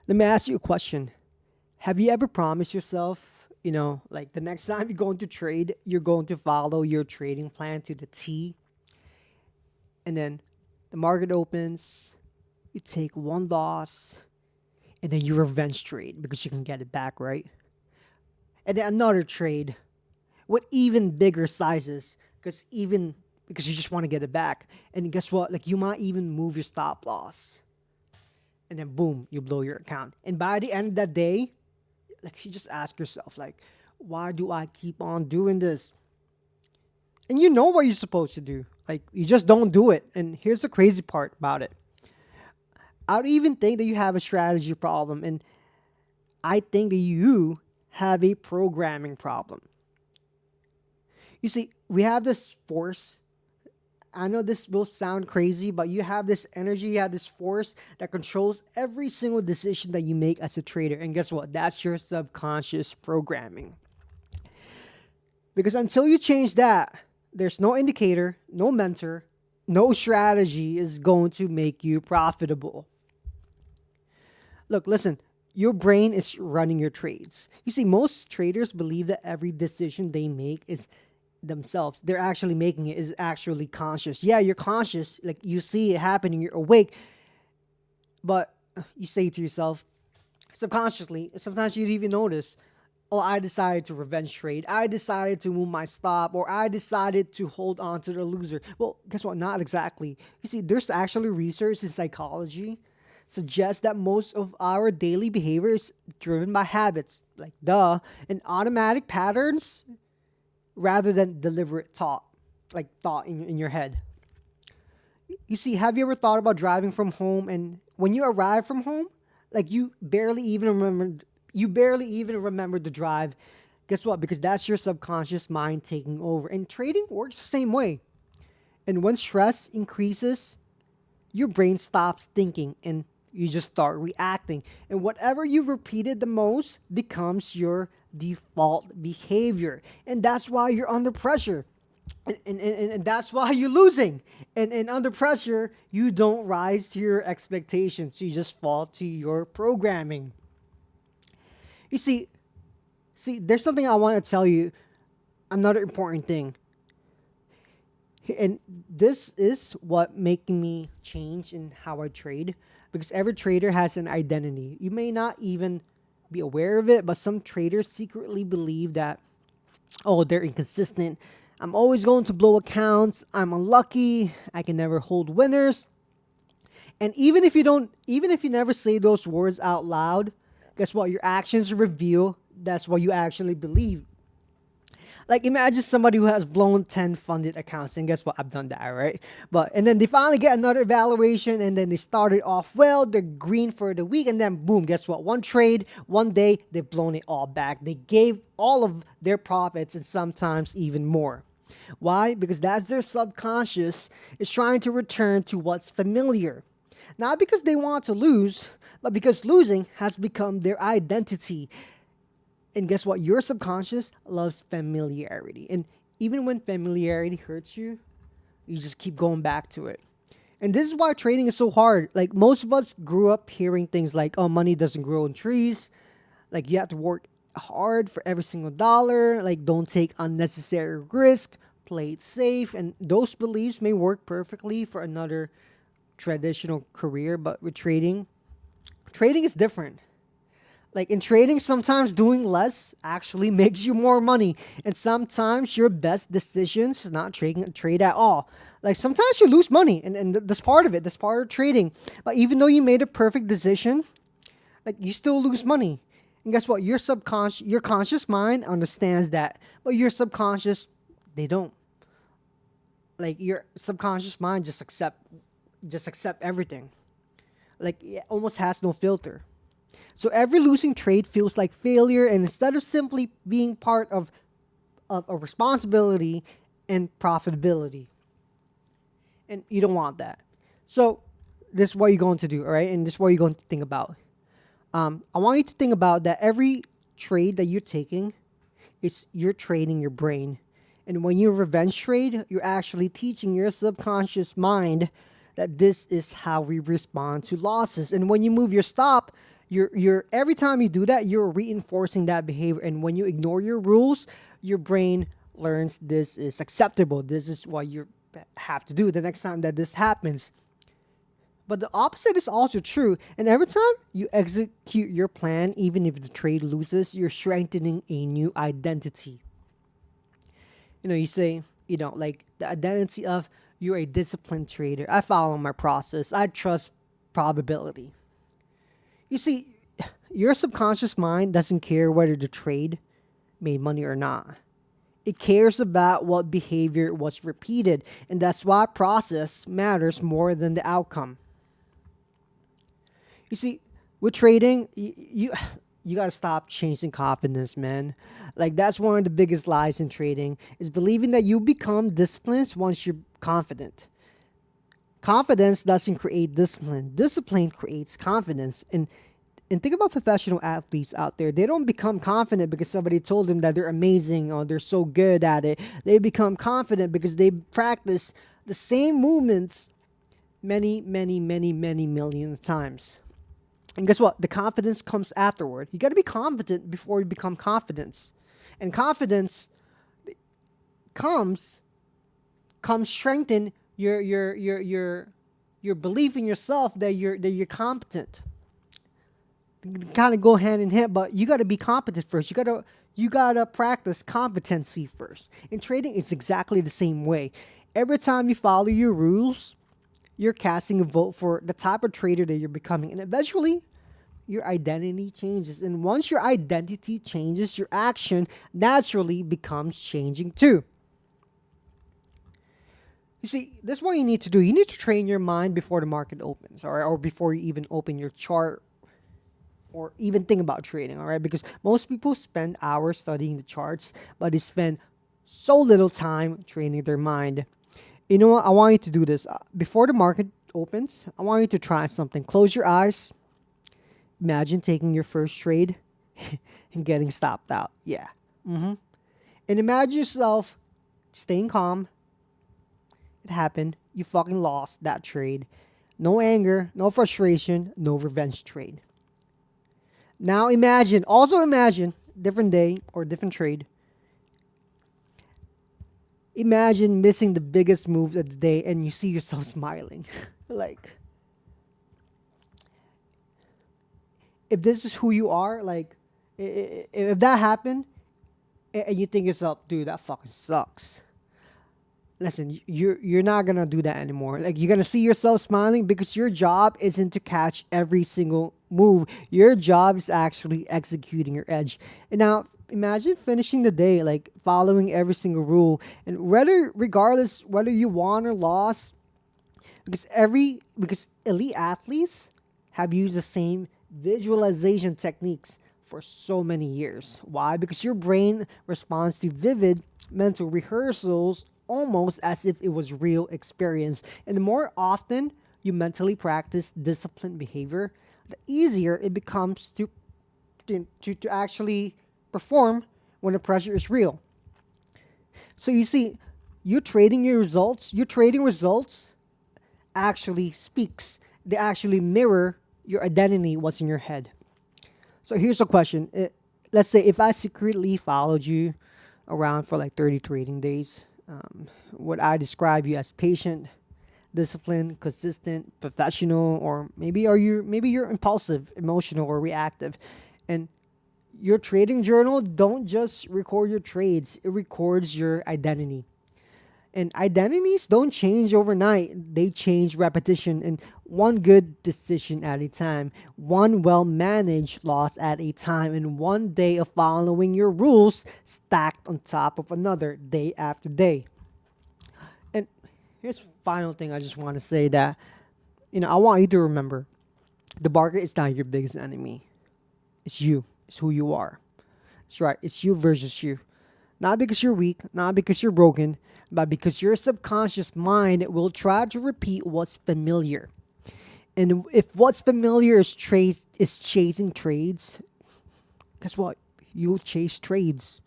Let me ask you a question. Have you ever promised yourself, like the next time you're going to trade, you're going to follow your trading plan to the T, and then the market opens, you take one loss, and then you revenge trade because you can get it back, right? And then another trade with even bigger sizes because you just want to get it back. And guess what? Like you might even move your stop loss, and then boom, you blow your account. And by the end of that day, like you just ask yourself, like, why do I keep on doing this? And you know what you're supposed to do. Like you just don't do it. And here's the crazy part about it. I don't even think that you have a strategy problem, and I think that you have a programming problem. You see, we have this force. I know this will sound crazy, but you have this energy, you have this force that controls every single decision that you make as a trader. And guess what? That's your subconscious programming. Because until you change that, there's no indicator, no mentor, no strategy is going to make you profitable. Look, listen, your brain is running your trades. You see, most traders believe that every decision they make is themselves. They're actually making it is actually conscious. Yeah, you're conscious, like you see it happening, you're awake, but you say to yourself subconsciously, sometimes you'd even notice, oh, I decided to revenge trade. I decided to move my stop, or I decided to hold on to the loser. Well, guess what? Not exactly. You see, there's actually research in psychology suggests that most of our daily behavior is driven by habits, like duh, and automatic patterns rather than deliberate thought, like thought in your head. You see, have you ever thought about driving from home and when you arrive from home, like you barely even remember the drive. Guess what? Because that's your subconscious mind taking over. And trading works the same way. And when stress increases, your brain stops thinking and you just start reacting. And whatever you repeated the most becomes your default behavior. And that's why you're under pressure. And that's why you're losing. And under pressure, you don't rise to your expectations. You just fall to your programming. You see, there's something I want to tell you. Another important thing, and this is what making me change in how I trade, because every trader has an identity. You may not even be aware of it, but some traders secretly believe that, oh, they're inconsistent. I'm always going to blow accounts. I'm unlucky. I can never hold winners. And even if you never say those words out loud, guess what? Your actions reveal that's what you actually believe. Like imagine somebody who has blown 10 funded accounts, and guess what? I've done that, right? But and then they finally get another evaluation, and then they started off well, they're green for the week, and then boom, guess what? One trade, one day, they've blown it all back. They gave all of their profits and sometimes even more. Why? Because that's their subconscious is trying to return to what's familiar. Not because they want to lose, but because losing has become their identity. And guess what? Your subconscious loves familiarity. And even when familiarity hurts you, you just keep going back to it. And this is why trading is so hard. Like most of us grew up hearing things like, oh, money doesn't grow on trees. Like you have to work hard for every single dollar. Like don't take unnecessary risk. Play it safe. And those beliefs may work perfectly for another traditional career, but with trading is different. Like in trading, sometimes doing less actually makes you more money. And sometimes your best decisions is not trading trade at all. Like sometimes you lose money and that's part of it. That's part of trading. But even though you made a perfect decision, like you still lose money. And guess what? Your conscious mind understands that, but your subconscious, they don't. Like your subconscious mind just accept everything. Like it almost has no filter. So every losing trade feels like failure, and instead of simply being part of a responsibility and profitability, and you don't want that. So this is what you're going to do, all right? And this is what you're going to think about. I want you to think about that every trade that you're taking is you're trading your brain. And when you revenge trade, you're actually teaching your subconscious mind that this is how we respond to losses. And when you move your stop, You're every time you do that, you're reinforcing that behavior. And when you ignore your rules, your brain learns this is acceptable. This is what you have to do the next time that this happens. But the opposite is also true. And every time you execute your plan, even if the trade loses, you're strengthening a new identity. You say, like the identity of you're a disciplined trader. I follow my process. I trust probability. You see, your subconscious mind doesn't care whether the trade made money or not. It cares about what behavior was repeated, and that's why process matters more than the outcome. You see, with trading, you gotta stop chasing confidence, man. Like that's one of the biggest lies in trading is believing that you become disciplined once you're confident. Confidence doesn't create discipline. Discipline creates confidence. And think about professional athletes out there. They don't become confident because somebody told them that they're amazing or they're so good at it. They become confident because they practice the same movements many, many, many, many millions of times. And guess what? The confidence comes afterward. You got to be confident before you become confidence. And confidence comes strengthen your belief in yourself that you're competent. Kind of go hand in hand, but you got to be competent first. You gotta practice competency first. In trading, it's exactly the same way. Every time you follow your rules, you're casting a vote for the type of trader that you're becoming, and eventually, your identity changes. And once your identity changes, your action naturally becomes changing too. You see, this is what you need to do. You need to train your mind before the market opens, all right, or before you even open your chart or even think about trading, all right? Because most people spend hours studying the charts, but they spend so little time training their mind. You know what? I want you to do this. Before the market opens, I want you to try something. Close your eyes. Imagine taking your first trade and getting stopped out. Yeah. And imagine yourself staying calm. It happened. You fucking lost that trade. No anger, no frustration, no revenge trade. Now also imagine, different day or different trade. Imagine missing the biggest move of the day and you see yourself smiling. Like, if this is who you are, like, if that happened and you think yourself, dude, that fucking sucks. Listen, you're not gonna do that anymore. Like you're gonna see yourself smiling because your job isn't to catch every single move. Your job is actually executing your edge. And now imagine finishing the day like following every single rule, and regardless whether you won or lost, because elite athletes have used the same visualization techniques for so many years. Why? Because your brain responds to vivid mental rehearsals almost as if it was real experience. And the more often you mentally practice disciplined behavior, the easier it becomes to actually perform when the pressure is real. So you see, your trading results actually speaks. They actually mirror your identity, what's in your head. So here's a question. Let's say if I secretly followed you around for like 30 trading days, would I describe you as patient, disciplined, consistent, professional, or maybe you're impulsive, emotional, or reactive? And your trading journal don't just record your trades, it records your identity. And identities don't change overnight. They change repetition and one good decision at a time, one well-managed loss at a time, and one day of following your rules stacked on top of another day after day. And here's the final thing I just want to say that, I want you to remember the market is not your biggest enemy. It's you. It's who you are. That's right. It's you versus you. Not because you're weak, not because you're broken, but because your subconscious mind will try to repeat what's familiar. And if what's familiar is chasing trades, guess what? You'll chase trades.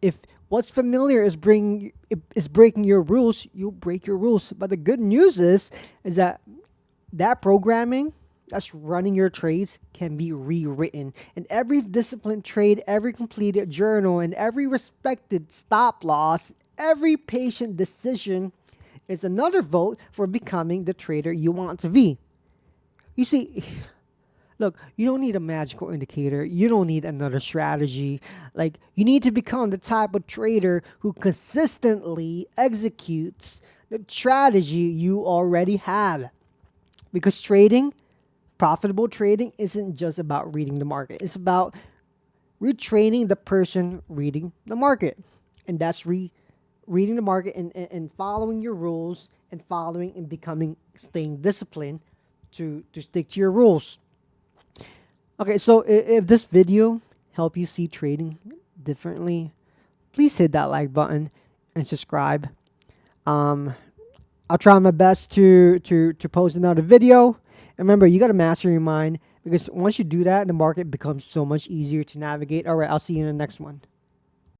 If what's familiar is breaking your rules, you'll break your rules. But the good news is that programming, that's running your trades can be rewritten. And every disciplined trade, every completed journal, and every respected stop loss, every patient decision is another vote for becoming the trader you want to be. You see, look, you don't need a magical indicator. You don't need another strategy. Like, you need to become the type of trader who consistently executes the strategy you already have. Because trading, profitable trading, isn't just about reading the market. It's about retraining the person reading the market. And that's reading the market and following your rules and following and becoming, staying disciplined to stick to your rules. Okay, so if this video helped you see trading differently, please hit that like button and subscribe. Um, I'll try my best to post another video. And remember, you got to master your mind, because once you do that, the market becomes so much easier to navigate. All right, I'll see you in the next one.